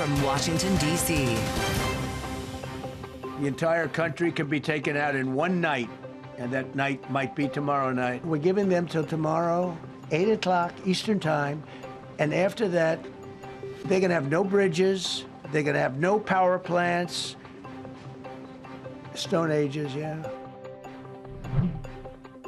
from Washington, D.C. The entire country could be taken out in one night, and that night might be tomorrow night. We're giving them till tomorrow, 8 o'clock Eastern Time, and after that, they're going to have no bridges, they're going to have no power plants. Stone Ages, yeah.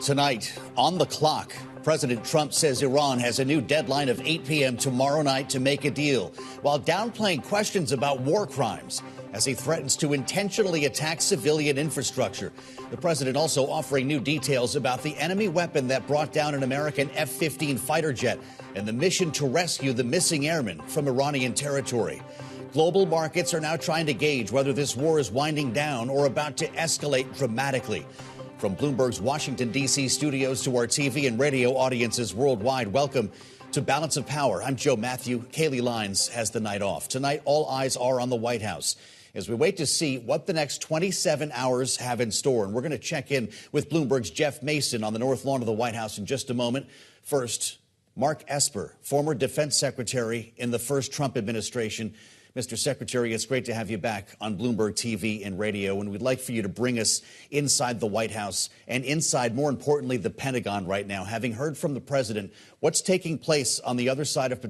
Tonight, on the clock, President Trump says Iran has a new deadline of 8 p.m. tomorrow night to make a deal, while downplaying questions about war crimes as he threatens to intentionally attack civilian infrastructure. The president also offering new details about the enemy weapon that brought down an American F-15 fighter jet and the mission to rescue the missing airmen from Iranian territory. Global markets are now trying to gauge whether this war is winding down or about to escalate dramatically. From Bloomberg's Washington, D.C. studios to our TV and radio audiences worldwide, welcome to Balance of Power. I'm Joe Matthew. Kaylee Lines has the night off. Tonight, all eyes are on the White House as we wait to see what the next 27 hours have in store. And we're going to check in with Bloomberg's Jeff Mason on the North Lawn of the White House in just a moment. First, Mark Esper, former defense secretary in the first Trump administration. Mr. Secretary, it's great to have you back on Bloomberg TV and radio, and we'd like for you to bring us inside the White House and inside, more importantly, the Pentagon right now. Having heard from the president, what's taking place on the other side of the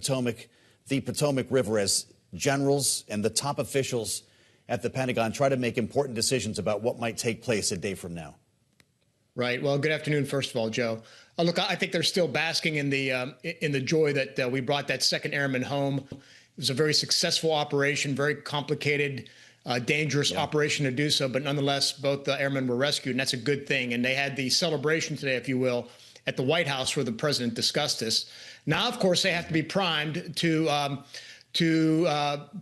Potomac River as generals and the top officials at the Pentagon try to make important decisions about what might take place a day from now? Right. Well, good afternoon, first of all, Joe. Look, I think they're still basking in the joy that we brought that second airman home. It was a very successful operation, very complicated, dangerous operation to do so. But nonetheless, both the airmen were rescued, and that's a good thing. And they had the celebration today, if you will, at the White House where the president discussed this. Now, of course, they have to be primed to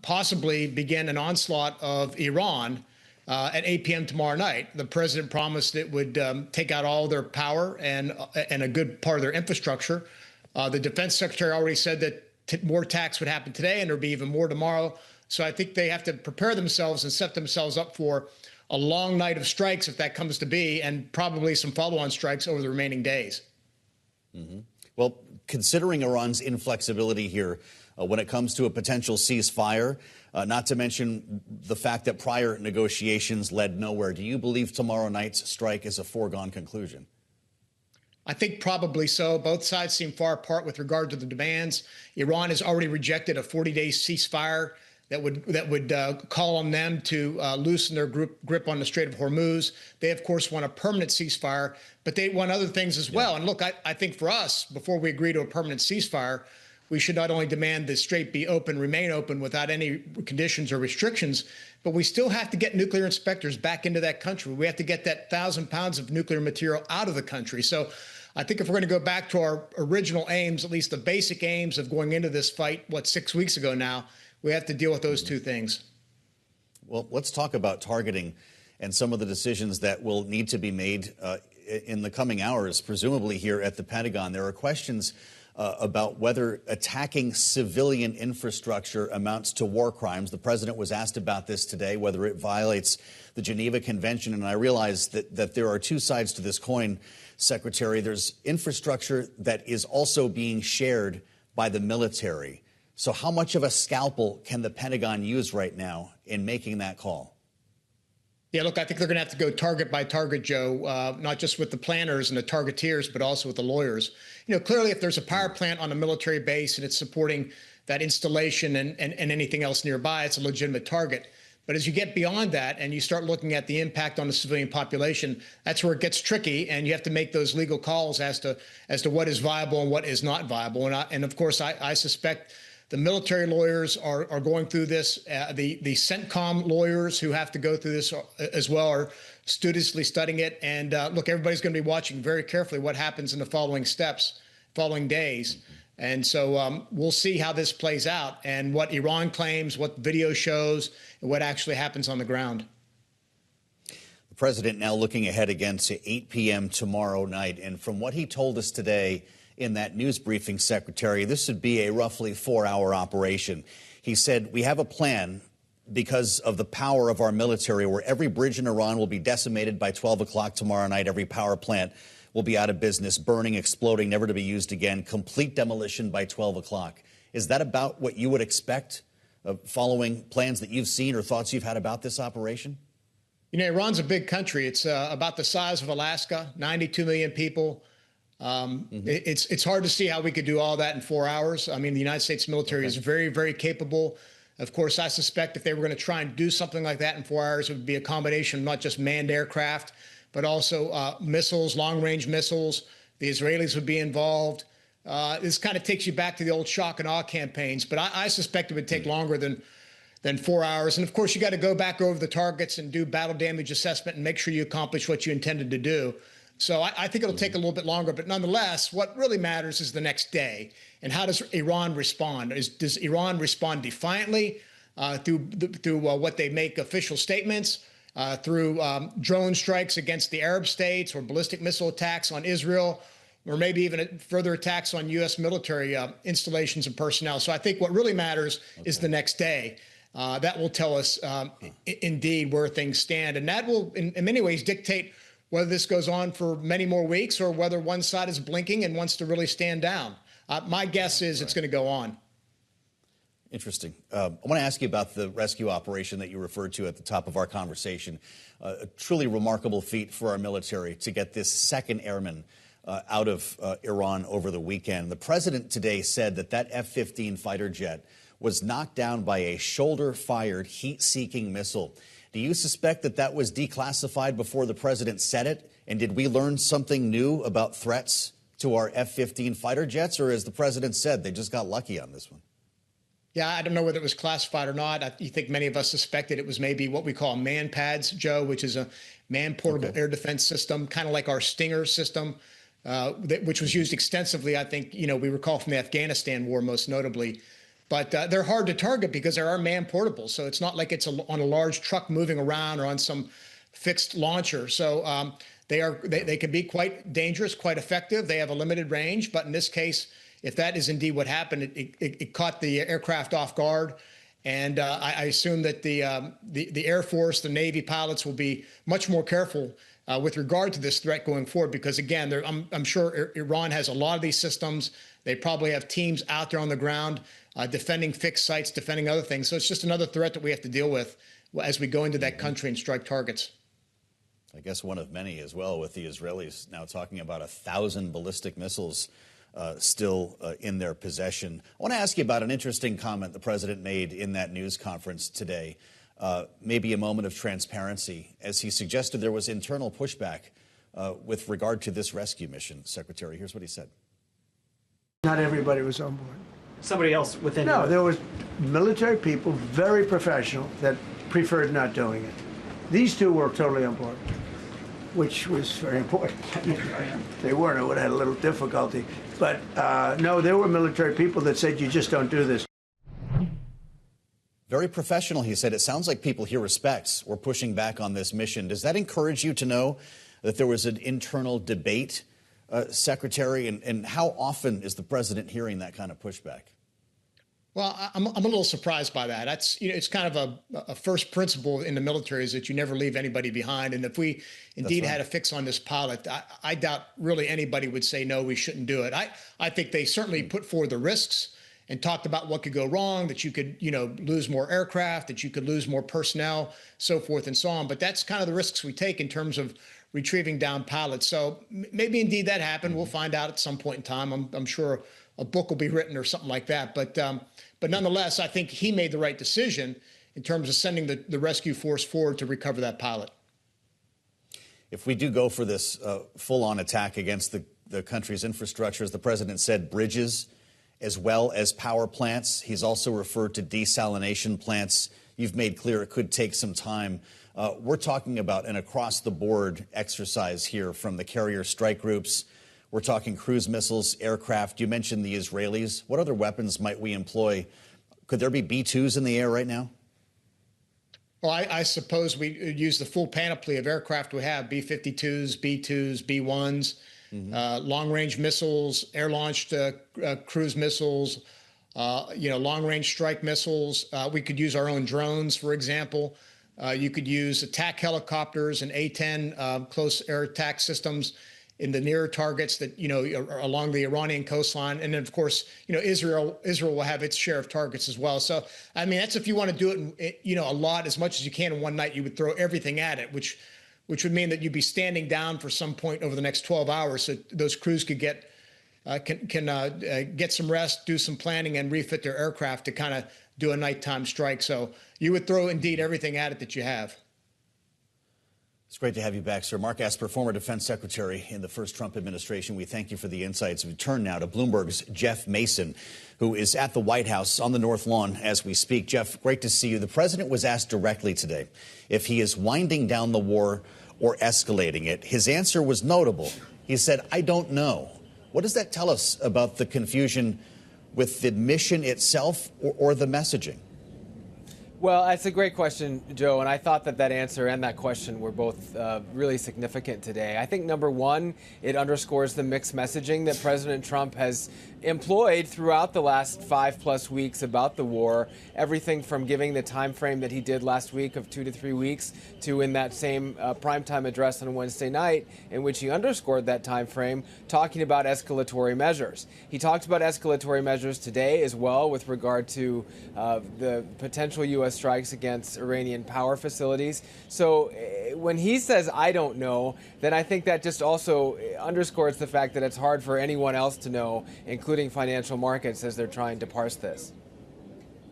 possibly begin an onslaught of Iran at 8 p.m. tomorrow night. The president promised it would take out all their power and a good part of their infrastructure. The defense secretary already said that more attacks would happen today, and there'll be even more tomorrow. So I think they have to prepare themselves and set themselves up for a long night of strikes, if that comes to be, and probably some follow-on strikes over the remaining days. Mm-hmm. Well, considering Iran's inflexibility here when it comes to a potential ceasefire, not to mention the fact that prior negotiations led nowhere, do you believe tomorrow night's strike is a foregone conclusion? I think probably so. Both sides seem far apart with regard to the demands. Iran has already rejected a 40-day ceasefire that would call on them to loosen their grip on the Strait of Hormuz. They, of course, want a permanent ceasefire, but they want other things as well. And look, I think for us, before we agree to a permanent ceasefire, we should not only demand the strait be open, remain open without any conditions or restrictions, but we still have to get nuclear inspectors back into that country. We have to get that 1,000 pounds of nuclear material out of the country. So I think if we're going to go back to our original aims, at least the basic aims of going into this fight, 6 weeks ago now, we have to deal with those two things. Well, let's talk about targeting and some of the decisions that will need to be made in the coming hours, presumably here at the Pentagon. There are questions about whether attacking civilian infrastructure amounts to war crimes. The president was asked about this today, whether it violates the Geneva Convention. And I realize that there are two sides to this coin, Secretary. There's infrastructure that is also being shared by the military. So how much of a scalpel can the Pentagon use right now in making that call? Yeah, look, I think they're going to have to go target by target, Joe, not just with the planners and the targeteers, but also with the lawyers. You know, clearly, if there's a power plant on a military base and it's supporting that installation and anything else nearby, it's a legitimate target. But as you get beyond that and you start looking at the impact on the civilian population, that's where it gets tricky, and you have to make those legal calls as to what is viable and what is not viable. And of course, I suspect the military lawyers are going through this. The CENTCOM lawyers who have to go through this as well are studiously studying it. And look, everybody's going to be watching very carefully what happens in the following days. And so we'll see how this plays out and what Iran claims, what video shows, and what actually happens on the ground. The president now looking ahead again to 8 p.m. tomorrow night. And from what he told us today in that news briefing, Secretary, this would be a roughly 4-hour operation. He said, we have a plan because of the power of our military where every bridge in Iran will be decimated by 12 o'clock tomorrow night. Every power plant will be out of business, burning, exploding, never to be used again, complete demolition by 12 o'clock. Is that about what you would expect following plans that you've seen or thoughts you've had about this operation? You know, Iran's a big country. It's about the size of Alaska, 92 million people. It's hard to see how we could do all that in 4 hours. I mean, the United States military is very, very capable. Of course, I suspect if they were going to try and do something like that in 4 hours, it would be a combination of not just manned aircraft, but also missiles, long-range missiles. The Israelis would be involved. This kind of takes you back to the old shock and awe campaigns, but I suspect it would take longer than 4 hours. And of course, you got to go back over the targets and do battle damage assessment and make sure you accomplish what you intended to do. So I think it'll take a little bit longer, but nonetheless, what really matters is the next day. And how does Iran respond? Does Iran respond defiantly through what they make official statements, through drone strikes against the Arab states or ballistic missile attacks on Israel, or maybe even further attacks on U.S. military installations and personnel? So I think what really matters is the next day. That will tell us indeed where things stand. And that will, in many ways, dictate whether this goes on for many more weeks or whether one side is blinking and wants to really stand down. My guess is it's going to go on. Interesting. I want to ask you about the rescue operation that you referred to at the top of our conversation. A truly remarkable feat for our military to get this second airman out of Iran over the weekend. The president today said that F-15 fighter jet was knocked down by a shoulder-fired heat-seeking missile. Do you suspect that was declassified before the president said it? And did we learn something new about threats to our F-15 fighter jets? Or as the president said, they just got lucky on this one? Yeah, I don't know whether it was classified or not. I think many of us suspected it was maybe what we call man pads, Joe, which is a man-portable air defense system, kind of like our Stinger system, which was used extensively, I think, we recall from the Afghanistan war most notably. But they're hard to target because they are man-portable. So it's not like it's on a large truck moving around or on some fixed launcher. So they can be quite dangerous, quite effective. They have a limited range. But in this case, if that is indeed what happened, it caught the aircraft off guard. And I assume that the Air Force, the Navy pilots will be much more careful with regard to this threat going forward, because, again, I'm sure Iran has a lot of these systems. They probably have teams out there on the ground defending fixed sites, defending other things. So it's just another threat that we have to deal with as we go into that country and strike targets. I guess one of many as well, with the Israelis now talking about 1,000 ballistic missiles still in their possession. I want to ask you about an interesting comment the president made in that news conference today. Maybe a moment of transparency, as he suggested there was internal pushback with regard to this rescue mission. Secretary, here's what he said. Not everybody was on board. Somebody else within... No, there was military people, very professional, that preferred not doing it. These two were totally on board, which was very important. If they weren't, I would have had a little difficulty. But no, there were military people that said, you just don't do this. Very professional, he said. It sounds like people he respects were pushing back on this mission. Does that encourage you to know that there was an internal debate, Secretary? And how often is the president hearing that kind of pushback? Well, I'm a little surprised by that. That's, it's kind of a first principle in the military, is that you never leave anybody behind. And if we indeed had a fix on this pilot, I doubt really anybody would say, no, we shouldn't do it. I think they certainly put forward the risks and talked about what could go wrong, that you could, lose more aircraft, that you could lose more personnel, so forth and so on. But that's kind of the risks we take in terms of retrieving down pilots. So maybe indeed that happened. We'll find out at some point in time. I'm sure a book will be written or something like that. But nonetheless, I think he made the right decision in terms of sending the rescue force forward to recover that pilot. If we do go for this full-on attack against the country's infrastructure, as the president said, bridges as well as power plants. He's also referred to desalination plants. You've made clear it could take some time. We're talking about an across-the-board exercise here, from the carrier strike groups. We're talking cruise missiles, aircraft. You mentioned the Israelis. What other weapons might we employ? Could there be B-2s in the air right now? Well, I suppose we use the full panoply of aircraft we have: B-52s, B-2s, B-1s, long-range missiles, air-launched cruise missiles, long-range strike missiles. We could use our own drones, for example. You could use attack helicopters and A-10 close air attack systems. in the nearer targets that, are along the Iranian coastline. And then, of course, Israel will have its share of targets as well. So, I mean, that's if you want to do it, a lot, as much as you can in one night, you would throw everything at it, which would mean that you'd be standing down for some point over the next 12 hours. So those crews could get some rest, do some planning, and refit their aircraft to kind of do a nighttime strike. So you would throw indeed everything at it that you have. It's great to have you back, sir. Mark Esper, former defense secretary in the first Trump administration. We thank you for the insights. We turn now to Bloomberg's Jeff Mason, who is at the White House on the North Lawn as we speak. Jeff, great to see you. The president was asked directly today if he is winding down the war or escalating it. His answer was notable. He said, "I don't know." What does that tell us about the confusion with the mission itself or the messaging? Well, that's a great question, Joe, and I thought that answer and that question were both really significant today. I think, number one, it underscores the mixed messaging that President Trump has employed throughout the last 5+ weeks about the war, everything from giving the time frame that he did last week of 2 to 3 weeks to in that same primetime address on Wednesday night in which he underscored that time frame, talking about escalatory measures. He talked about escalatory measures today as well with regard to the potential U.S. strikes against Iranian power facilities. So when he says, "I don't know," then I think that just also underscores the fact that it's hard for anyone else to know, including financial markets, as they're trying to parse this.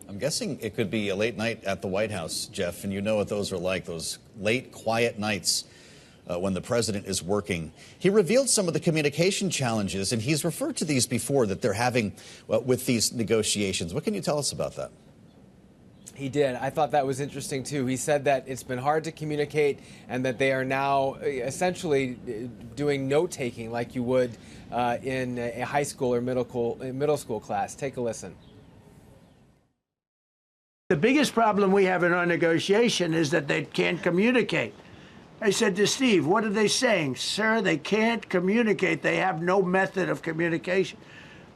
I'm guessing it could be a late night at the White House, Jeff, and you know what those are like, those late, quiet nights when the president is working. He revealed some of the communication challenges, and he's referred to these before that they're having with these negotiations. What can you tell us about that? He did. I thought that was interesting, too. He said that it's been hard to communicate and that they are now essentially doing note-taking like you would in a high school or middle school class. Take a listen. The biggest problem we have in our negotiation is that they can't communicate. I said to Steve, "What are they saying?" "Sir, they can't communicate. They have no method of communication."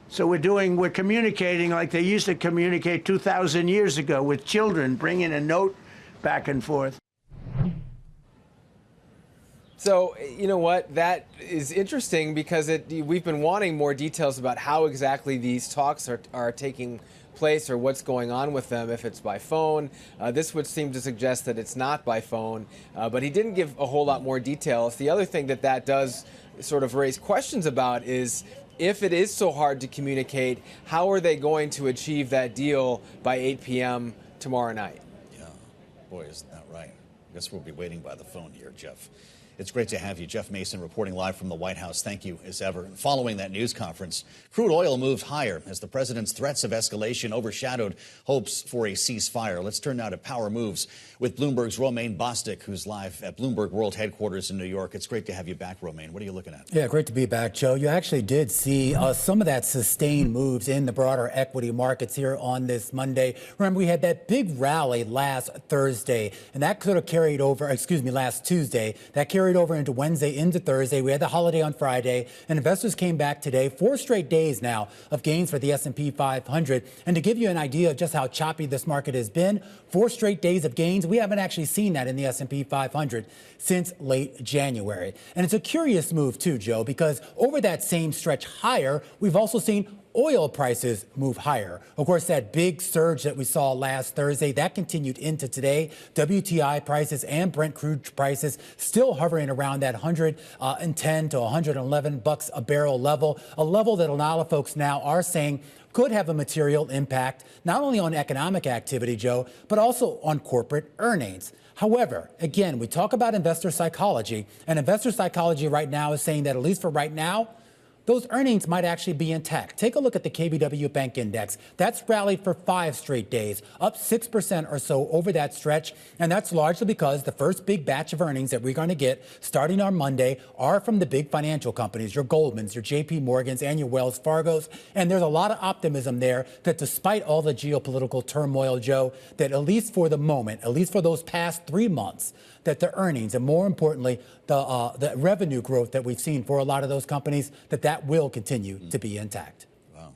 So we're communicating like they used to communicate 2,000 years ago with children, bringing a note back and forth. So, you know what? That is interesting because we've been wanting more details about how exactly these talks are taking place or what's going on with them, if it's by phone. This would seem to suggest that it's not by phone, but he didn't give a whole lot more details. The other thing that does sort of raise questions about is, if it is so hard to communicate, how are they going to achieve that deal by 8 p.m. tomorrow night? Yeah, boy, isn't that right? I guess we'll be waiting by the phone here, Jeff. It's great to have you. Jeff Mason reporting live from the White House. Thank you, as ever. And following that news conference, crude oil moved higher as the president's threats of escalation overshadowed hopes for a ceasefire. Let's turn now to power moves with Bloomberg's Romaine Bostick, who's live at Bloomberg World Headquarters in New York. It's great to have you back, Romaine. What are you looking at? Yeah, great to be back, Joe. You actually did see some of that sustained moves in the broader equity markets here on this Monday. Remember, we had that big rally last Thursday, and that could have carried over, last Tuesday. That carried over into Wednesday, into Thursday. We had the holiday on Friday, and investors came back today. 4 straight days now of gains for the S&P 500. And to give you an idea of just how choppy this market has been, 4 straight days of gains. We haven't actually seen that in the S&P 500 since late January. And it's a curious move, too, Joe, because over that same stretch higher, we've also seen oil prices move higher. Of course, that big surge that we saw last Thursday, that continued into today. WTI prices and Brent crude prices still hovering around that $110 to $111 a barrel level, a level that a lot of folks now are saying could have a material impact, not only on economic activity, Joe, but also on corporate earnings. However, again, we talk about investor psychology, and investor psychology right now is saying that, at least for right now, those earnings might actually be intact. Take a look at the KBW Bank Index. That's rallied for 5 straight days, up 6% or so over that stretch. And that's largely because the first big batch of earnings that we're going to get starting on Monday are from the big financial companies, your Goldmans, your JP Morgans, and your Wells Fargos. And there's a lot of optimism there that despite all the geopolitical turmoil, Joe, that at least for the moment, at least for those past 3 months, that the earnings and, more importantly, the revenue growth that we've seen for a lot of those companies, that will continue to be intact. Wow.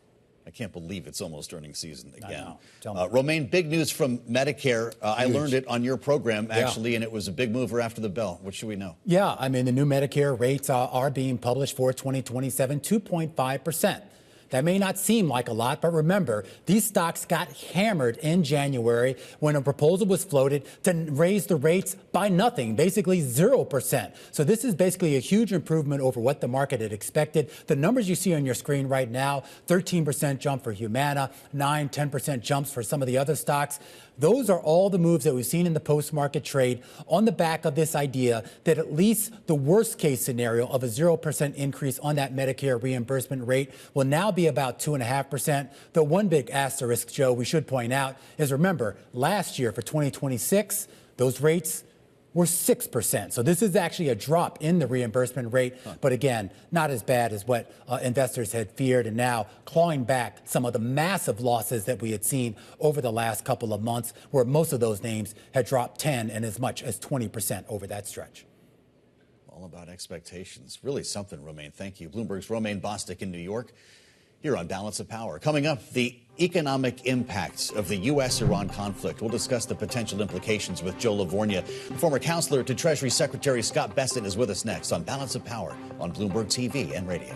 I can't believe it's almost earnings season again. Tell me. Romaine, big news from Medicare. I learned it on your program, actually, and it was a big mover after the bell. What should we know? Yeah, I mean, the new Medicare rates are being published for 2027, 2.5%. That may not seem like a lot, but remember, these stocks got hammered in January when a proposal was floated to raise the rates by nothing, basically 0%. So this is basically a huge improvement over what the market had expected. The numbers you see on your screen right now, 13% jump for Humana, 10% jumps for some of the other stocks. Those are all the moves that we've seen in the post-market trade on the back of this idea that at least the worst case scenario of a 0% increase on that Medicare reimbursement rate will now be about 2.5%. The one big asterisk, Joe, we should point out is, remember, last year for 2026, those rates were 6%. So this is actually a drop in the reimbursement rate, but again, not as bad as what investors had feared, and now clawing back some of the massive losses that we had seen over the last couple of months, where most of those names had dropped 10 and as much as 20% over that stretch. All about expectations. Really something, Romaine. Thank you. Bloomberg's Romaine Bostic in New York, here on Balance of Power. Coming up, the economic impacts of the U.S.-Iran conflict. We'll discuss the potential implications with Joe Lavorgna. Former counselor to Treasury Secretary Scott Bessent is with us next on Balance of Power on Bloomberg TV and radio.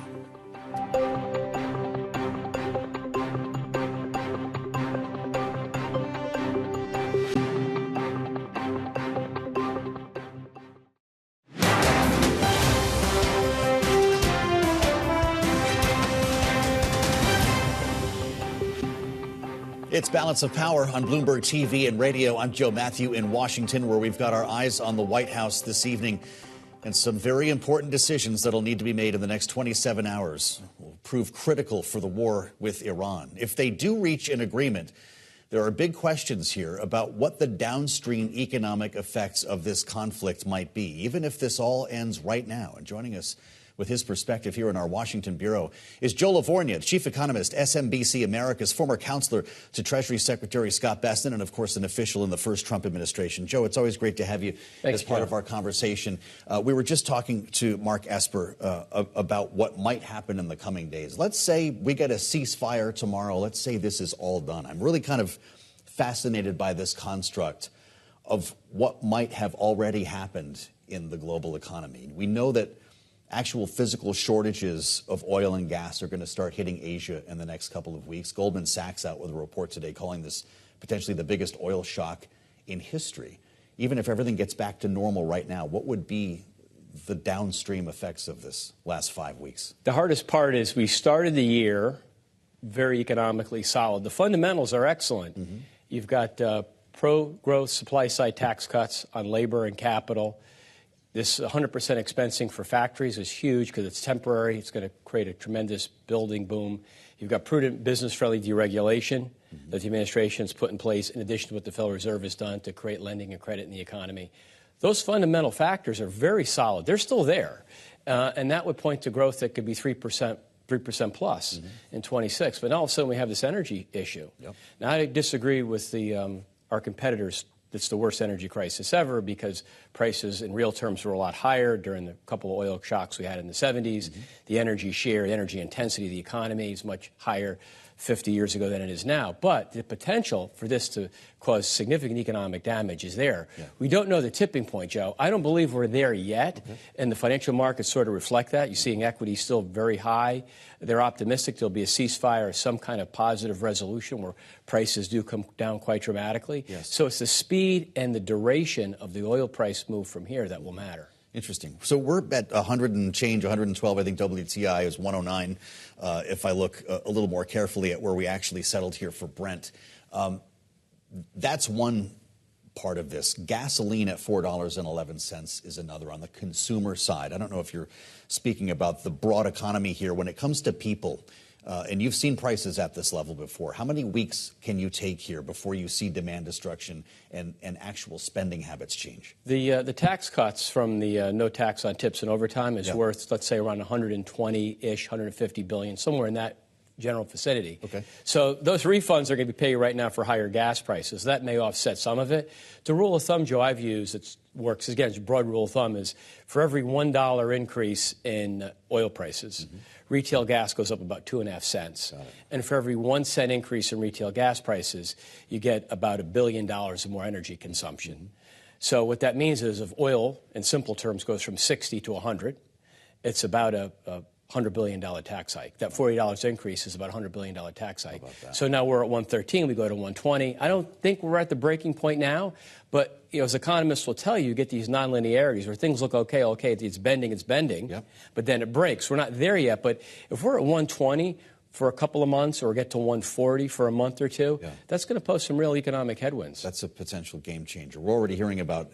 It's Balance of Power on Bloomberg TV and radio. I'm Joe Matthew in Washington, where we've got our eyes on the White House this evening and some very important decisions that'll need to be made in the next 27 hours will prove critical for the war with Iran. If they do reach an agreement, there are big questions here about what the downstream economic effects of this conflict might be, even if this all ends right now. And joining us with his perspective here in our Washington bureau is Joe Lavorgna, Chief Economist, SMBC Americas, former counselor to Treasury Secretary Scott Bessent, and, of course, an official in the first Trump administration. Joe, it's always great to have you as part of our conversation. We were just talking to Mark Esper about what might happen in the coming days. Let's say we get a ceasefire tomorrow. Let's say this is all done. I'm really kind of fascinated by this construct of what might have already happened in the global economy. We know that actual physical shortages of oil and gas are going to start hitting Asia in the next couple of weeks. Goldman Sachs out with a report today calling this potentially the biggest oil shock in history. Even if everything gets back to normal right now, what would be the downstream effects of this last 5 weeks? The hardest part is we started the year very economically solid. The fundamentals are excellent. Mm-hmm. You've got pro-growth supply-side tax cuts on labor and capital. This 100% expensing for factories is huge because it's temporary. It's going to create a tremendous building boom. You've got prudent business-friendly deregulation that the administration has put in place, in addition to what the Federal Reserve has done to create lending and credit in the economy. Those fundamental factors are very solid. They're still there. And that would point to growth that could be 3% plus in 26. But now all of a sudden we have this energy issue. Yep. Now, I disagree with our competitors. It's the worst energy crisis ever because prices in real terms were a lot higher during the couple of oil shocks we had in the 70s. Mm-hmm. The energy share, the energy intensity of the economy is much higher 50 years ago than it is now. But the potential for this to cause significant economic damage is there. Yeah. We don't know the tipping point, Joe. I don't believe we're there yet, and the financial markets sort of reflect that. You're seeing equity still very high. They're optimistic there'll be a ceasefire or some kind of positive resolution where prices do come down quite dramatically. Yes. So it's the speed and the duration of the oil price move from here that will matter. Interesting. So we're at 100 and change, 112. I think WTI is 109. If I look a little more carefully at where we actually settled here for Brent, that's one part of this. Gasoline at $4.11 is another on the consumer side. I don't know if you're speaking about the broad economy here. When it comes to people, and you've seen prices at this level before, how many weeks can you take here before you see demand destruction and actual spending habits change? The tax cuts from the no tax on tips and overtime is worth, let's say, around 120-ish, 150 billion, somewhere in that general vicinity. Okay. So those refunds are going to be paid right now for higher gas prices. That may offset some of it. The rule of thumb, Joe, I've used, it works, again, it's a broad rule of thumb, is for every $1 increase in oil prices, retail gas goes up about 2.5 cents. And for every 1 cent increase in retail gas prices, you get about $1 billion of more energy consumption. So what that means is if oil, in simple terms, goes from 60 to 100, it's about a $100 billion tax hike. That $40 increase is about a $100 billion tax hike. So now we're at 113, we go to 120. I don't think we're at the breaking point now, but as economists will tell you, you get these nonlinearities where things look okay, it's bending, but then it breaks. We're not there yet, but if we're at 120 for a couple of months or get to 140 for a month or two, that's going to pose some real economic headwinds. That's a potential game changer. We're already hearing about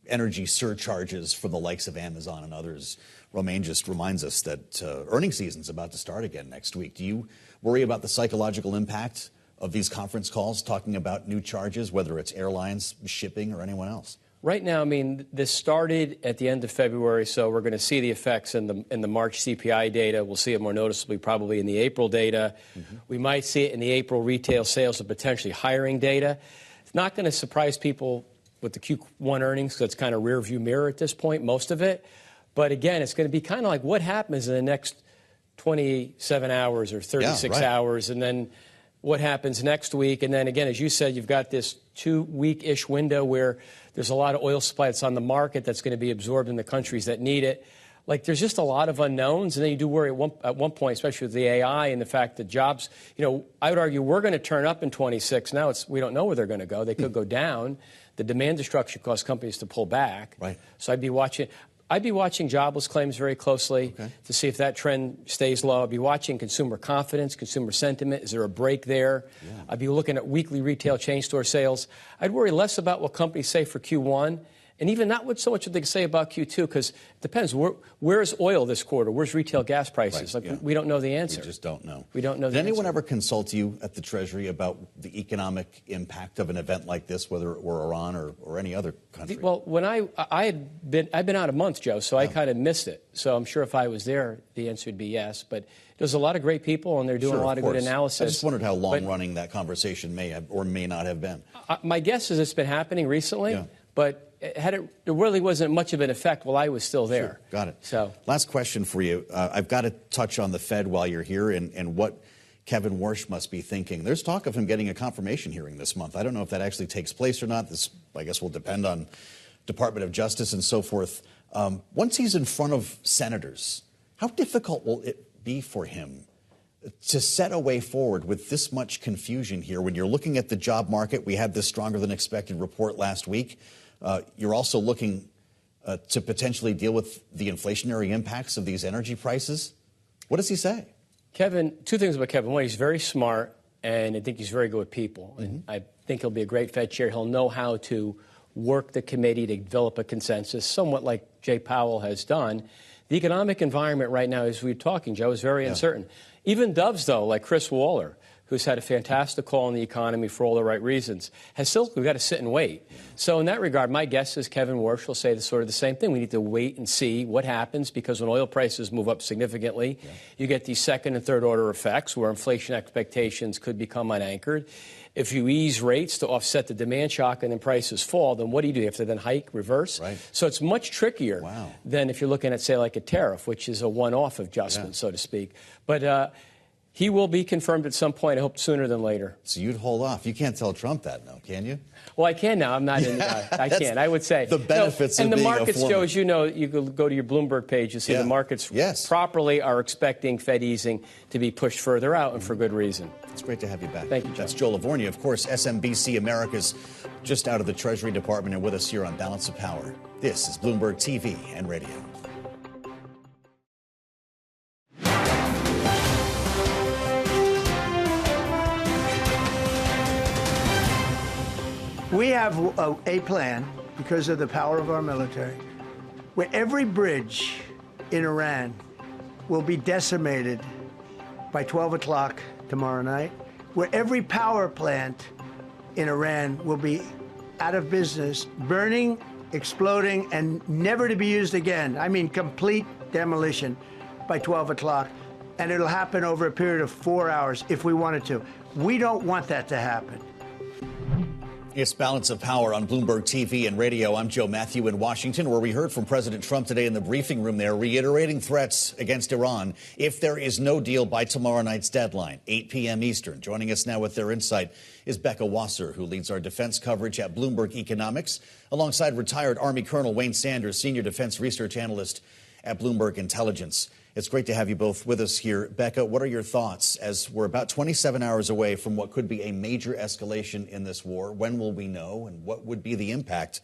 energy surcharges from the likes of Amazon and others. Romain just reminds us that earnings season's about to start again next week. Do you worry about the psychological impact of these conference calls talking about new charges, whether it's airlines, shipping, or anyone else? Right now, I mean, this started at the end of February, so we're going to see the effects in the March CPI data. We'll see it more noticeably probably in the April data. We might see it in the April retail sales and potentially hiring data. It's not going to surprise people with the Q1 earnings because it's kind of rear view mirror at this point, most of it. But again, it's going to be kind of like what happens in the next 27 hours or 36 hours, and then what happens next week. And then again, as you said, you've got this 2-week-ish window where there's a lot of oil supply that's on the market that's going to be absorbed in the countries that need it. Like, there's just a lot of unknowns. And then you do worry at one point, especially with the AI and the fact that jobs, I would argue we're going to turn up in 26. Now we don't know where they're going to go. They could go down. The demand destruction caused companies to pull back. So I'd be watching jobless claims very closely to see if that trend stays low. I'd be watching consumer confidence, consumer sentiment. Is there a break there? I'd be looking at weekly retail chain store sales. I'd worry less about what companies say for Q1, and even not so much what they say about Q2, because it depends. Where's oil this quarter? Where's retail gas prices? We don't know the answer. We just don't know. We don't know the answer. Did anyone ever consult you at the Treasury about the economic impact of an event like this, whether it were Iran or any other country? Well, when I've been out a month, Joe, so I kind of missed it. So I'm sure if I was there, the answer would be yes. But there's a lot of great people, and they're doing a lot of good analysis. I just wondered how long-running that conversation may have or may not have been. My guess is it's been happening recently, but there really wasn't much of an effect while I was still there. Sure. Got it. So, last question for you. I've got to touch on the Fed while you're here and what Kevin Warsh must be thinking. There's talk of him getting a confirmation hearing this month. I don't know if that actually takes place or not. This, I guess, will depend on Department of Justice and so forth. Once he's in front of senators, how difficult will it be for him to set a way forward with this much confusion here? When you're looking at the job market, we had this stronger than expected report last week. You're also looking to potentially deal with the inflationary impacts of these energy prices. What does he say? Kevin, two things about Kevin. One, he's very smart, and I think he's very good with people. And I think he'll be a great Fed chair. He'll know how to work the committee to develop a consensus, somewhat like Jay Powell has done. The economic environment right now, as we're talking, Joe, is very uncertain. Even doves, though, like Chris Waller, who's had a fantastic call on the economy for all the right reasons, has still we've got to sit and wait. So in that regard, my guess is Kevin Warsh will say the same thing. We need to wait and see what happens, because when oil prices move up significantly, you get these second and third order effects where inflation expectations could become unanchored. If you ease rates to offset the demand shock and then prices fall, then what do? You have to then hike, reverse. So it's much trickier than if you're looking at, say, like a tariff, which is a one-off adjustment, so to speak. But he will be confirmed at some point, I hope sooner than later. So you'd hold off. You can't tell Trump that, no, can you? Well, I can now. I'm not in. I can't. I would say. The benefits of being a And the markets, foreman. Joe, as you know, you could go to your Bloomberg page and see the markets properly are expecting Fed easing to be pushed further out, and for good reason. It's great to have you back. Thank you, Joe. That's Joe Lavorgna, of course, SMBC Americas, just out of the Treasury Department and with us here on Balance of Power. This is Bloomberg TV and Radio. We have a plan, because of the power of our military, where every bridge in Iran will be decimated by 12 o'clock tomorrow night, where every power plant in Iran will be out of business, burning, exploding, and never to be used again. I mean, complete demolition by 12 o'clock. And it'll happen over a period of 4 hours if we wanted to. We don't want that to happen. It's Balance of Power on Bloomberg TV and radio. I'm Joe Matthew in Washington, where we heard from President Trump today in the briefing room there, reiterating threats against Iran if there is no deal by tomorrow night's deadline, 8 p.m. Eastern. Joining us now with their insight is Becca, who leads our defense coverage at Bloomberg Economics, alongside retired Army Colonel Wayne Sanders, senior defense research analyst at Bloomberg Intelligence. It's great to have you both with us here. Becca, what are your thoughts as we're about 27 hours away from what could be a major escalation in this war? When will we know? And what would be the impact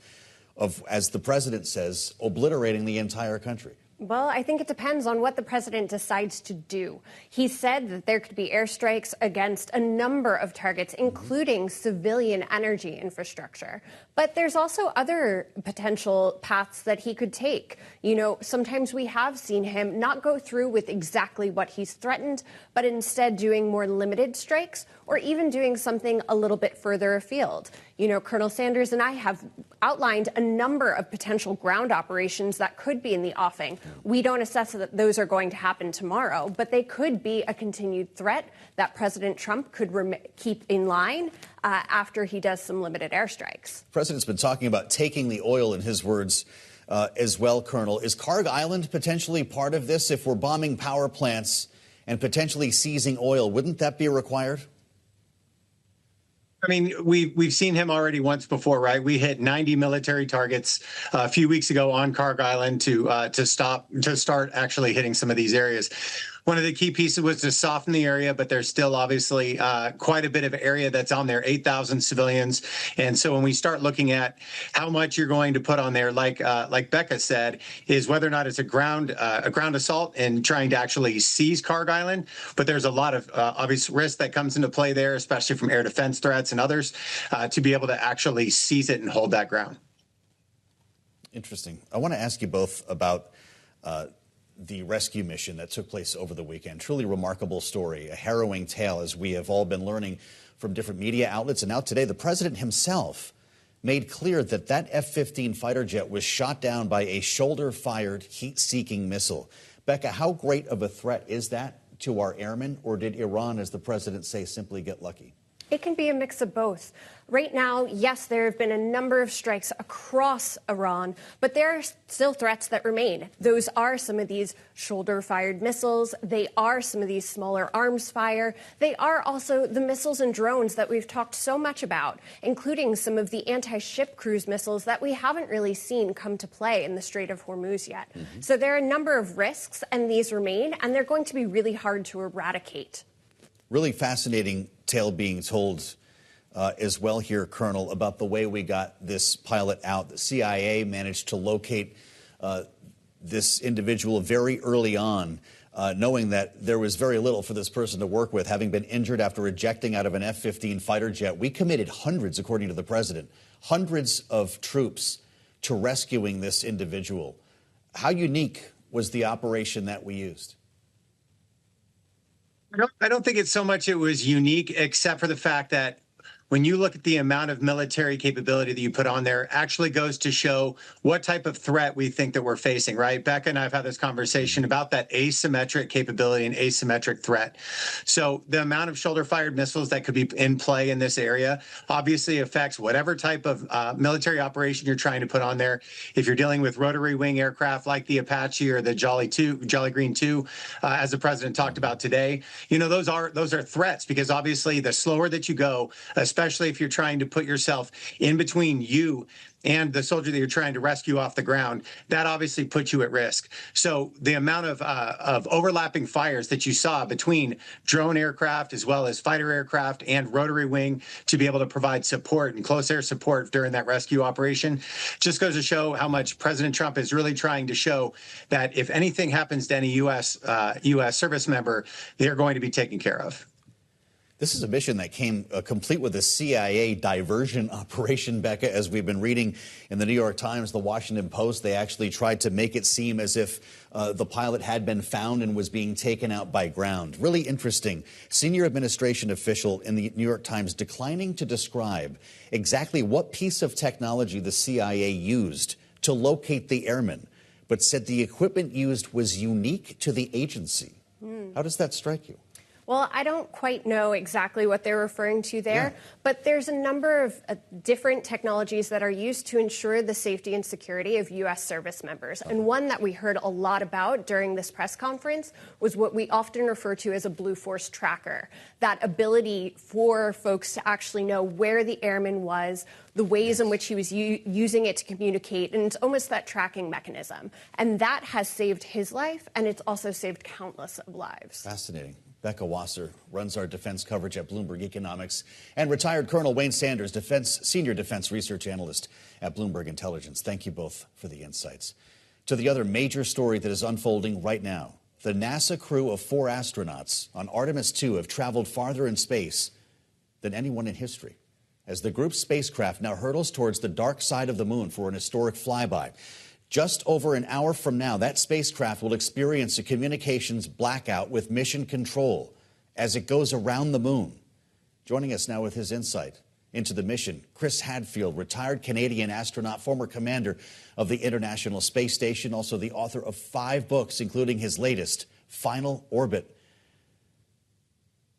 of, as the president says, obliterating the entire country? Well, I think it depends on what the president decides to do. He said that there could be airstrikes against a number of targets, including civilian energy infrastructure. But there's also other potential paths that he could take. You know, sometimes we have seen him not go through with exactly what he's threatened, but instead doing more limited strikes or even doing something a little bit further afield. You know, Colonel Sanders and I have outlined a number of potential ground operations that could be in the offing. We don't assess that those are going to happen tomorrow, but they could be a continued threat that President Trump could keep in line after he does some limited airstrikes. The president's been talking about taking the oil, in his words, as well, Colonel. Is Kharg Island potentially part of this? If we're bombing power plants and potentially seizing oil, wouldn't that be required? I mean, we've seen him already once before, right? We hit 90 military targets a few weeks ago on Kharg Island to start actually hitting some of these areas. One of the key pieces was to soften the area, but there's still obviously quite a bit of area that's on there, 8,000 civilians. And so when we start looking at how much you're going to put on there, like Becca said, is whether or not it's a ground assault and trying to actually seize Kharg Island. But there's a lot of obvious risk that comes into play there, especially from air defense threats and others, to be able to actually seize it and hold that ground. Interesting. I want to ask you both about the rescue mission that took place over the weekend. Truly remarkable story, a harrowing tale, as we have all been learning from different media outlets. And now today, the president himself made clear that that F-15 fighter jet was shot down by a shoulder-fired, heat-seeking missile. Becca, how great of a threat is that to our airmen, or did Iran, as the president say, simply get lucky? It can be a mix of both. Right now, yes, there have been a number of strikes across Iran, but there are still threats that remain. Those are some of these shoulder-fired missiles. They are some of these smaller arms fire. They are also the missiles and drones that we've talked so much about, including some of the anti-ship cruise missiles that we haven't really seen come to play in the Strait of Hormuz yet. So there are a number of risks, and these remain, and they're going to be really hard to eradicate. Really fascinating tale being told as well here, Colonel, about the way we got this pilot out. The CIA managed to locate this individual very early on, knowing that there was very little for this person to work with, having been injured after ejecting out of an F-15 fighter jet. We committed hundreds, according to the president, hundreds of troops to rescuing this individual. How unique was the operation that we used? I don't think it's so much it was unique, except for the fact that when you look at the amount of military capability that you put on there, actually goes to show what type of threat we think that we're facing, right? Becca and I have had this conversation about that asymmetric capability and asymmetric threat. So the amount of shoulder-fired missiles that could be in play in this area obviously affects whatever type of military operation you're trying to put on there. If you're dealing with rotary wing aircraft like the Apache or the Jolly Green 2, as the president talked about today, you know, those are threats, because obviously the slower that you go, especially if you're trying to put yourself in between you and the soldier that you're trying to rescue off the ground, that obviously puts you at risk. So the amount of overlapping fires that you saw between drone aircraft as well as fighter aircraft and rotary wing to be able to provide support and close air support during that rescue operation just goes to show how much President Trump is really trying to show that if anything happens to any U.S. service member, they're going to be taken care of. This is a mission that came complete with a CIA diversion operation, Becca. As we've been reading in the New York Times, the Washington Post, they actually tried to make it seem as if the pilot had been found and was being taken out by ground. Really interesting. Senior administration official in the New York Times declining to describe exactly what piece of technology the CIA used to locate the airmen, but said the equipment used was unique to the agency. How does that strike you? Well, I don't quite know exactly what they're referring to there, but there's a number of different technologies that are used to ensure the safety and security of U.S. service members. And one that we heard a lot about during this press conference was what we often refer to as a Blue Force tracker, that ability for folks to actually know where the airman was, the ways in which he was using it to communicate, and it's almost that tracking mechanism. And that has saved his life, and it's also saved countless of lives. Fascinating. Becca Wasser runs our defense coverage at Bloomberg Economics, and retired Colonel Wayne Sanders, senior defense research analyst at Bloomberg Intelligence. Thank you both for the insights. To the other major story that is unfolding right now. The NASA crew of 4 astronauts on Artemis 2 have traveled farther in space than anyone in history, as the group's spacecraft now hurtles towards the dark side of the moon for an historic flyby. Just over an hour from now, that spacecraft will experience a communications blackout with mission control as it goes around the moon. Joining us now with his insight into the mission, Chris Hadfield, retired Canadian astronaut, former commander of the International Space Station, also the author of 5 books, including his latest, Final Orbit.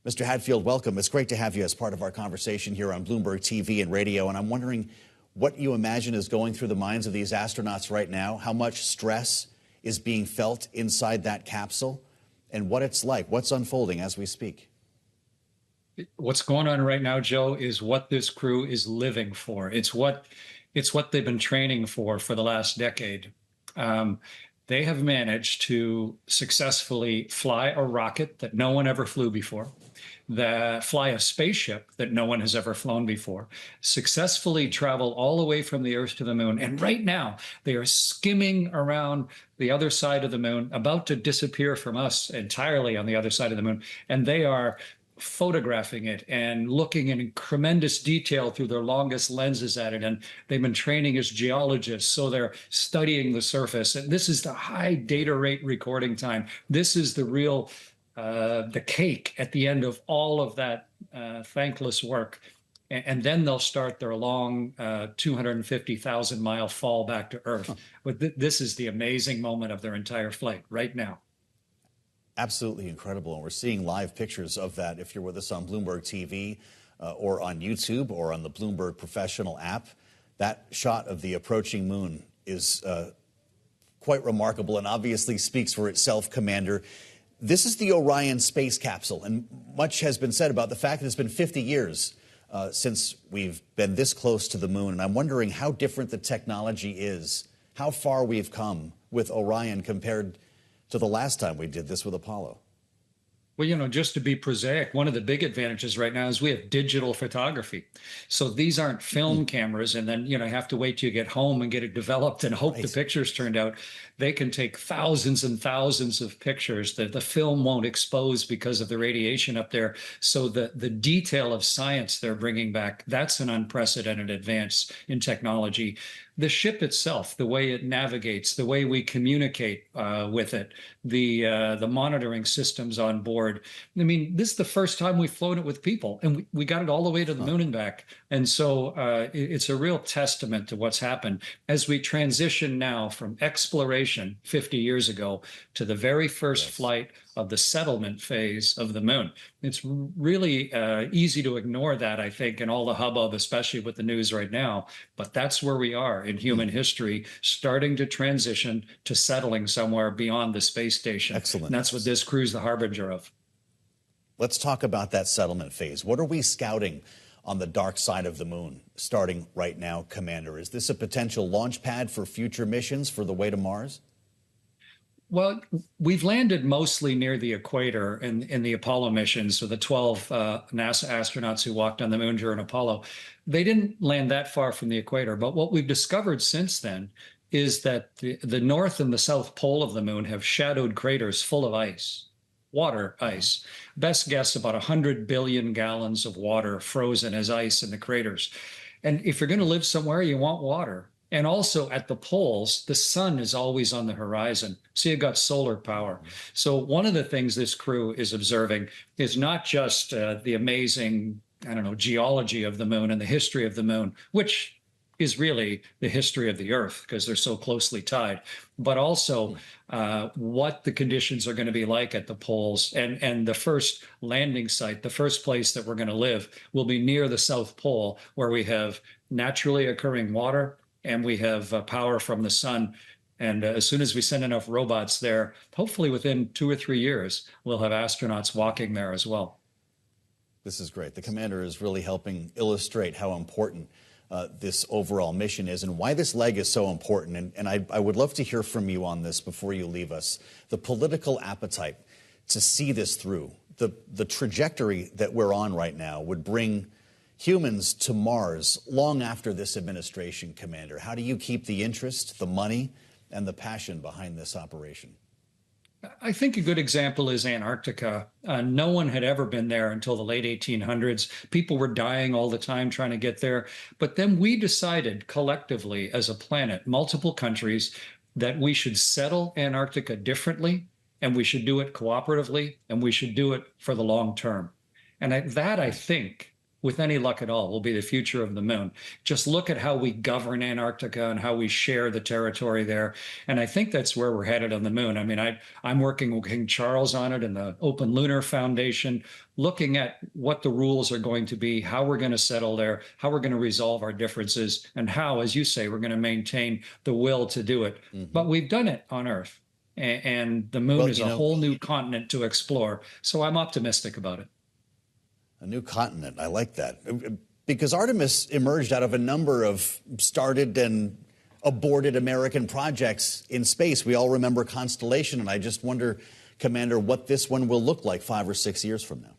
Mr. Hadfield, welcome. It's great to have you as part of our conversation here on Bloomberg TV and radio, and I'm wondering what you imagine is going through the minds of these astronauts right now, how much stress is being felt inside that capsule, and what it's like, what's unfolding as we speak. What's going on right now, Joe, is what this crew is living for. It's what they've been training for the last decade. They have managed to successfully fly a rocket that no one ever flew before, fly a spaceship that no one has ever flown before, successfully travel all the way from the Earth to the moon. And right now, they are skimming around the other side of the moon, about to disappear from us entirely on the other side of the moon. And they are photographing it and looking in tremendous detail through their longest lenses at it. And they've been training as geologists, so they're studying the surface. And this is the high data rate recording time. This is the real, the cake at the end of all of that thankless work. And then they'll start their long 250,000-mile fall back to Earth. But this is the amazing moment of their entire flight right now. Absolutely incredible. And we're seeing live pictures of that if you're with us on Bloomberg TV or on YouTube or on the Bloomberg Professional app. That shot of the approaching moon is quite remarkable and obviously speaks for itself, Commander. This is the Orion space capsule, and much has been said about the fact that it's been 50 years since we've been this close to the moon. And I'm wondering how different the technology is, how far we've come with Orion compared to the last time we did this with Apollo. Well, you know, just to be prosaic, one of the big advantages right now is we have digital photography. So these aren't film cameras and then, you know, have to wait till you get home and get it developed and hope the pictures turned out. They can take thousands and thousands of pictures that the film won't expose because of the radiation up there. So the detail of science they're bringing back, that's an unprecedented advance in technology. The ship itself, the way it navigates, the way we communicate with it, the monitoring systems on board. I mean, this is the first time we've flown it with people, and we got it all the way to the moon and back. And so it's a real testament to what's happened as we transition now from exploration 50 years ago to the very first flight of the settlement phase of the moon. It's really easy to ignore that, I think, in all the hubbub, especially with the news right now. But that's where we are in human history, starting to transition to settling somewhere beyond the space station. Excellent. And that's what this crew's the harbinger of. Let's talk about that settlement phase. What are we scouting on the dark side of the moon starting right now, Commander? Is this a potential launch pad for future missions for the way to Mars? Well, we've landed mostly near the equator in the Apollo missions. So the 12 NASA astronauts who walked on the moon during Apollo, they didn't land that far from the equator. But what we've discovered since then is that the north and the south pole of the moon have shadowed craters full of ice, water ice. Best guess, about 100 billion gallons of water frozen as ice in the craters. And if you're going to live somewhere, you want water. And also at the poles, the sun is always on the horizon. So you've got solar power. So one of the things this crew is observing is not just the amazing, geology of the moon and the history of the moon, which is really the history of the Earth, because they're so closely tied, but also what the conditions are going to be like at the poles. And the first landing site, the first place that we're going to live, will be near the South Pole, where we have naturally occurring water and we have power from the sun. And as soon as we send enough robots there, hopefully within 2 or 3 years, we'll have astronauts walking there as well. This is great. The commander is really helping illustrate how important this overall mission is and why this leg is so important. And I would love to hear from you on this before you leave us. The political appetite to see this through, the trajectory that we're on right now would bring humans to Mars long after this administration, Commander. How do you keep the interest, the money, and the passion behind this operation? I think a good example is Antarctica. No one had ever been there until the late 1800s. People were dying all the time trying to get there. But then we decided collectively as a planet, multiple countries, that we should settle Antarctica differently, and we should do it cooperatively, and we should do it for the long term. And I think, with any luck at all, will be the future of the moon. Just look at how we govern Antarctica and how we share the territory there. And I think that's where we're headed on the moon. I mean, I'm working with King Charles on it and the Open Lunar Foundation, looking at what the rules are going to be, how we're going to settle there, how we're going to resolve our differences, and how, as you say, we're going to maintain the will to do it. But we've done it on Earth. And the moon is a whole new continent to explore. So I'm optimistic about it. A new continent. I like that. Because Artemis emerged out of a number of started and aborted American projects in space. We all remember Constellation, and I just wonder, Commander, what this one will look like 5 or 6 years from now.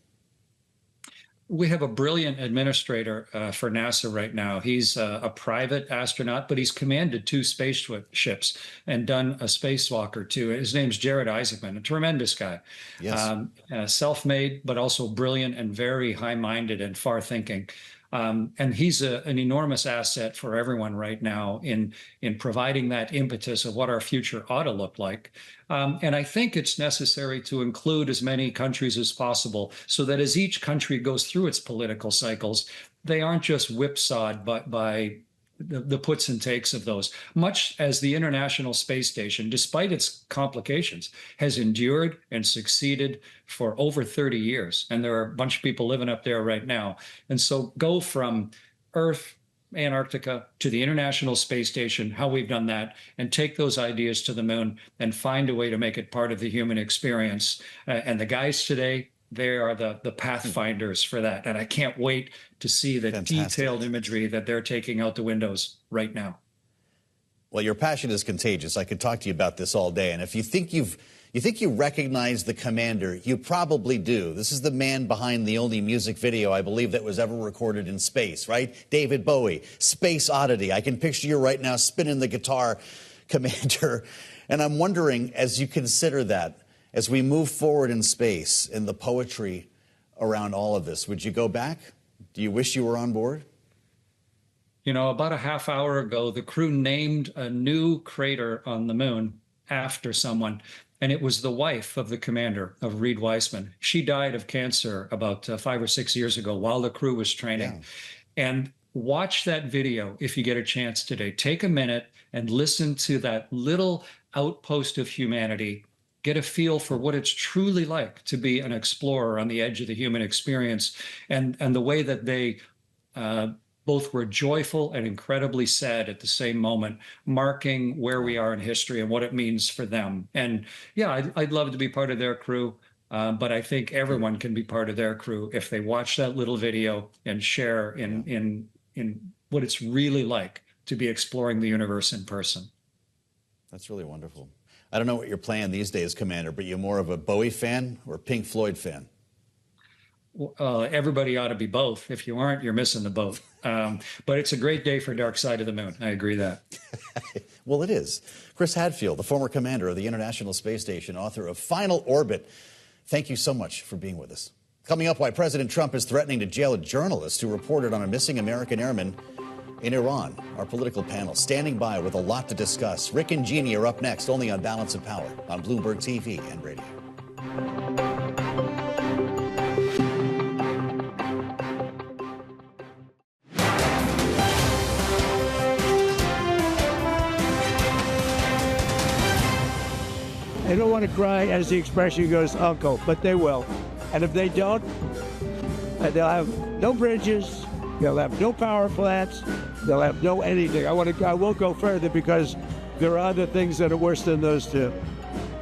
We have a brilliant administrator for NASA right now. He's a private astronaut, but he's commanded 2 spaceships and done a spacewalk or 2. His name's Jared Isaacman, a tremendous guy. Yes. Self-made, but also brilliant and very high-minded and far-thinking. And he's an enormous asset for everyone right now in providing that impetus of what our future ought to look like. And I think it's necessary to include as many countries as possible so that as each country goes through its political cycles, they aren't just whipsawed by the puts and takes of those. Much as the International Space Station, despite its complications, has endured and succeeded for over 30 years. And there are a bunch of people living up there right now. And so go from Earth, Antarctica, to the International Space Station, how we've done that, and take those ideas to the moon and find a way to make it part of the human experience. And the guys today, they are the pathfinders for that. And I can't wait to see the detailed imagery that they're taking out the windows right now. Well, your passion is contagious. I could talk to you about this all day. And if you think you recognize the commander, you probably do. This is the man behind the only music video, I believe, that was ever recorded in space, right? David Bowie, Space Oddity. I can picture you right now spinning the guitar, Commander. And I'm wondering, as you consider that, as we move forward in space and the poetry around all of this, would you go back? Do you wish you were on board? You know, about a half hour ago, the crew named a new crater on the moon after someone, and it was the wife of the commander, of Reed Wiseman. She died of cancer about 5 or 6 years ago while the crew was training. Yeah. And watch that video if you get a chance today. Take a minute and listen to that little outpost of humanity. Get a feel for what it's truly like to be an explorer on the edge of the human experience, and the way that they both were joyful and incredibly sad at the same moment, marking where we are in history and what it means for them. And yeah, I'd love to be part of their crew, but I think everyone can be part of their crew if they watch that little video and share in what it's really like to be exploring the universe in person. That's really wonderful. I don't know what you're playing these days, Commander, but you're more of a Bowie fan or a Pink Floyd fan? Everybody ought to be both. If you aren't, you're missing the boat. But it's a great day for Dark Side of the Moon. I agree that. Well, it is. Chris Hadfield, the former commander of the International Space Station, author of Final Orbit. Thank you so much for being with us. Coming up, why President Trump is threatening to jail a journalist who reported on a missing American airman in Iran. Our political panel standing by with a lot to discuss. Rick and Jeannie are up next, only on Balance of Power on Bloomberg TV and radio. want to cry, as the expression goes, uncle, but they will. And if they don't, they'll have no bridges, they'll have no power plants, they'll have no anything. I won't go further because there are other things that are worse than those two.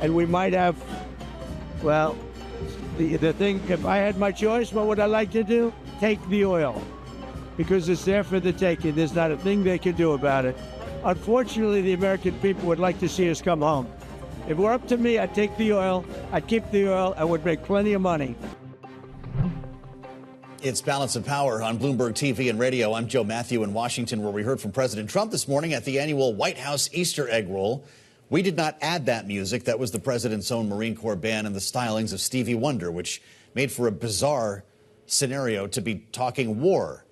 And we might have, well, the thing, if I had my choice, what would I like to do? Take the oil, because it's there for the taking. There's not a thing they can do about it. Unfortunately, the American people would like to see us come home. If it were up to me, I'd take the oil, I'd keep the oil, I would make plenty of money. It's Balance of Power on Bloomberg TV and radio. I'm Joe Matthew in Washington, where we heard from President Trump this morning at the annual White House Easter egg roll. We did not add that music. That was the president's own Marine Corps band and the stylings of Stevie Wonder, which made for a bizarre scenario to be talking war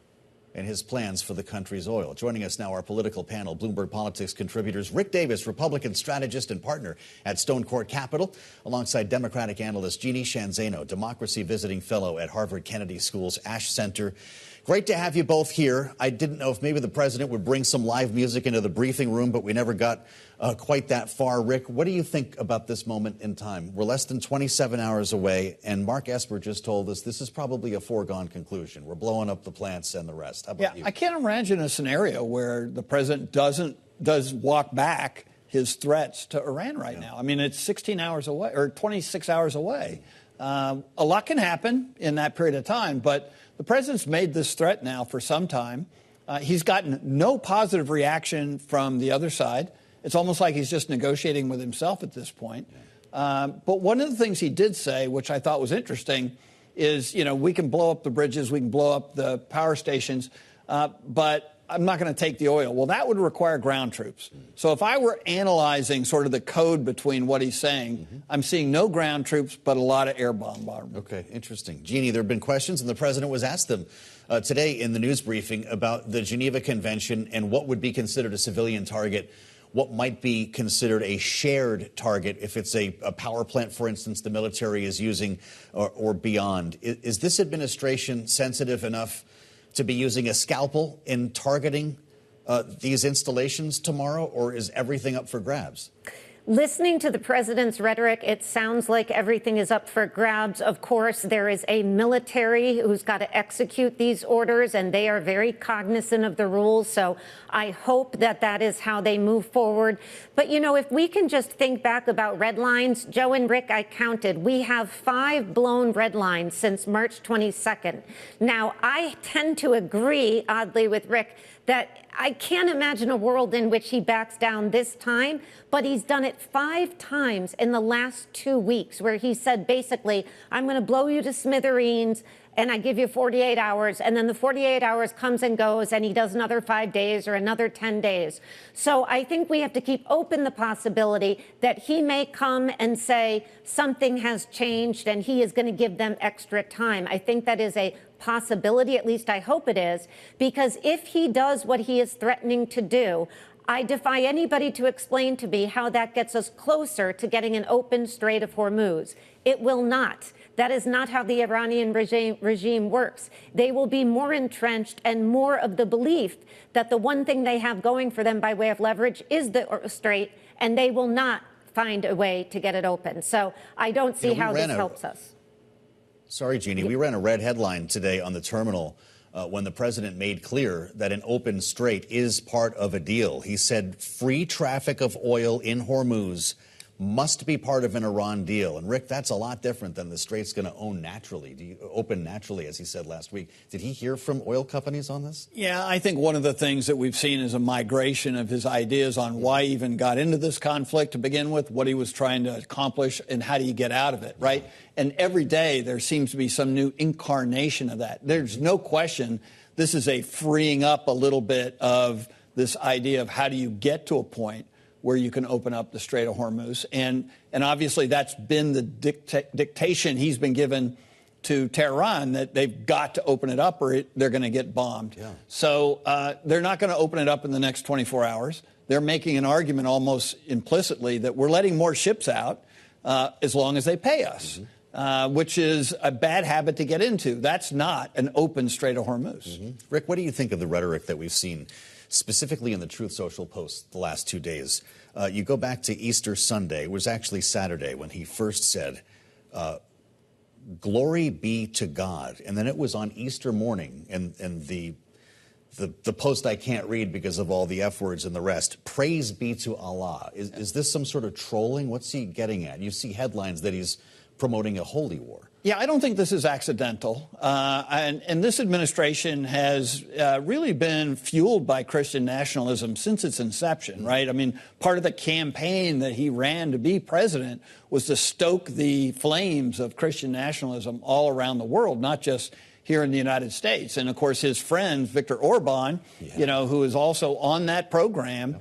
and his plans for the country's oil. Joining us now, our political panel, Bloomberg Politics contributors Rick Davis, Republican strategist and partner at Stone Court Capital, alongside Democratic analyst Jeannie Shanzano, democracy visiting fellow at Harvard Kennedy School's Ash Center. Great to have you both here. I didn't know if maybe the president would bring some live music into the briefing room, but we never got quite that far. Rick, what do you think about this moment in time? We're less than 27 hours away, and Mark Esper just told us this is probably a foregone conclusion. We're blowing up the plants and the rest. How about you? I can't imagine a scenario where the president does walk back his threats to Iran right now. I mean, it's 16 hours away, or 26 hours away. A lot can happen in that period of time, but the president's made this threat now for some time. He's gotten no positive reaction from the other side. It's almost like he's just negotiating with himself at this point. But one of the things he did say, which I thought was interesting, is, we can blow up the bridges, we can blow up the power stations, but I'm not going to take the oil. Well, that would require ground troops. So if I were analyzing sort of the code between what he's saying, I'm seeing no ground troops, but a lot of air bombardment. Okay, interesting. Jeannie, there have been questions, and the president was asked them today in the news briefing about the Geneva Convention and what would be considered a civilian target, what might be considered a shared target if it's a power plant, for instance, the military is using or beyond. Is this administration sensitive enough to be using a scalpel in targeting these installations tomorrow, or is everything up for grabs? Listening to the president's rhetoric, it sounds like everything is up for grabs. Of course, there is a military who's got to execute these orders, and they are very cognizant of the rules. So I hope that that is how they move forward. But, if we can just think back about red lines, Joe and Rick, I counted. We have 5 blown red lines since March 22nd. Now, I tend to agree, oddly, with Rick, that I can't imagine a world in which he backs down this time, but he's done it 5 times in the last 2 weeks, where he said, basically, I'm going to blow you to smithereens, and I give you 48 hours, and then the 48 hours comes and goes, and he does another 5 days or another 10 days. So I think we have to keep open the possibility that he may come and say something has changed, and he is going to give them extra time. I think that is a possibility, at least I hope it is, because if he does what he is threatening to do, I defy anybody to explain to me how that gets us closer to getting an open Strait of Hormuz. It will not. That is not how the Iranian regime works. They will be more entrenched and more of the belief that the one thing they have going for them by way of leverage is the strait, and they will not find a way to get it open. So I don't see how this helps us. Sorry, Jeannie. We ran a red headline today on the terminal when the president made clear that an open strait is part of a deal. He said free traffic of oil in Hormuz must be part of an Iran deal. And, Rick, that's a lot different than the strait's going to open naturally, as he said last week. Did he hear from oil companies on this? Yeah, I think one of the things that we've seen is a migration of his ideas on why he even got into this conflict to begin with, what he was trying to accomplish, and how do you get out of it, right? And every day there seems to be some new incarnation of that. There's no question this is a freeing up a little bit of this idea of how do you get to a point where you can open up the Strait of Hormuz. And obviously that's been the dictation he's been given to Tehran, that they've got to open it up or they're going to get bombed. Yeah. So they're not going to open it up in the next 24 hours. They're making an argument almost implicitly that we're letting more ships out as long as they pay us, which is a bad habit to get into. That's not an open Strait of Hormuz. Rick, what do you think of the rhetoric that we've seen specifically in the Truth Social post the last 2 days. You go back to Easter Sunday. It was actually Saturday when he first said, "Glory be to God." And then it was on Easter morning, and the post I can't read because of all the F words and the rest. "Praise be to Allah." Is this some sort of trolling? What's he getting at? You see headlines that he's promoting a holy war. Yeah, I don't think this is accidental. And this administration has really been fueled by Christian nationalism since its inception, right? I mean, part of the campaign that he ran to be president was to stoke the flames of Christian nationalism all around the world, not just here in the United States. And, of course, his friend, Viktor Orban, who is also on that program,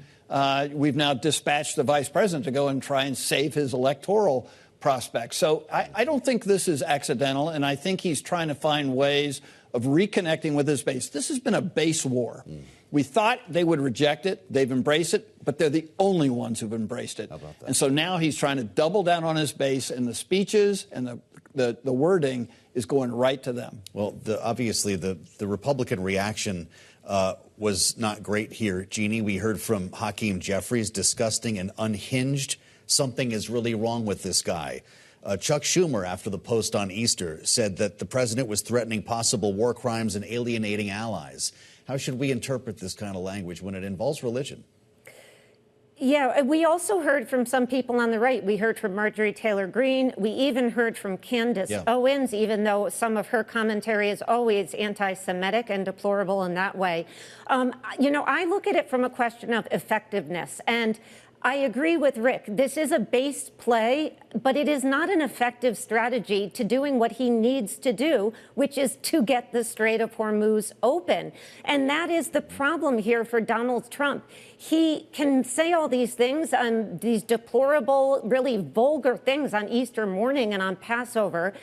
we've now dispatched the vice president to go and try and save his electoral prospects. So I don't think this is accidental, and I think he's trying to find ways of reconnecting with his base. This has been a base war. We thought they would reject it. They've embraced it, but they're the only ones who've embraced it. How about that? And so now he's trying to double down on his base, and the speeches and the wording is going right to them. Well, obviously the Republican reaction was not great here, Jeannie. We heard from Hakeem Jeffries, disgusting and unhinged. Something is really wrong with this guy. Chuck Schumer, after the post on Easter, said that the president was threatening possible war crimes and alienating allies. How should we interpret this kind of language when it involves religion? Yeah, we also heard from some people on the right. We heard from Marjorie Taylor Greene. We even heard from Candace Owens, even though some of her commentary is always anti-Semitic and deplorable in that way. I look at it from a question of effectiveness. And I agree with Rick. This is a base play, but it is not an effective strategy to doing what he needs to do, which is to get the Strait of Hormuz open. And that is the problem here for Donald Trump. He can say all these things, these deplorable, really vulgar things on Easter morning and on Passover,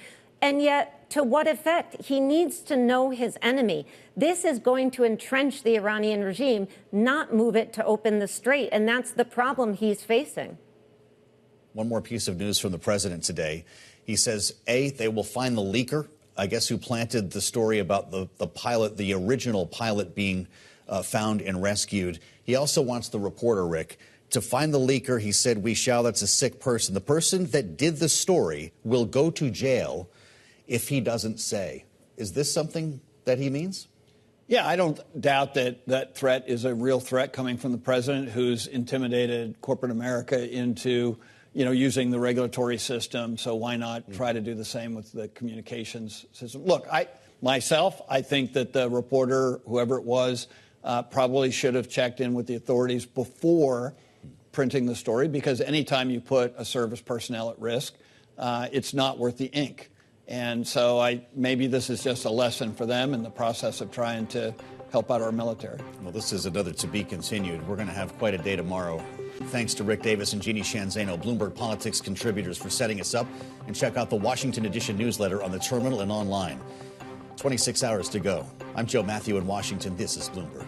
and yet to what effect? He needs to know his enemy. This is going to entrench the Iranian regime, not move it to open the strait. And that's the problem he's facing. One more piece of news from the president today. He says, they will find the leaker, I guess, who planted the story about the pilot, the original pilot being found and rescued. He also wants the reporter, Rick, to find the leaker. He said, "We shall." That's a sick person. The person that did the story will go to jail if he doesn't say. Is this something that he means? Yeah, I don't doubt that threat is a real threat coming from the president, who's intimidated corporate America into, using the regulatory system. So why not try to do the same with the communications system? Look, I think that the reporter, whoever it was, probably should have checked in with the authorities before printing the story, because anytime you put a service personnel at risk, it's not worth the ink. And so maybe this is just a lesson for them in the process of trying to help out our military. Well, this is another to be continued. We're going to have quite a day tomorrow. Thanks to Rick Davis and Jeannie Shanzano, Bloomberg Politics contributors, for setting us up. And check out the Washington Edition newsletter on the terminal and online. 26 hours to go. I'm Joe Matthew in Washington. This is Bloomberg.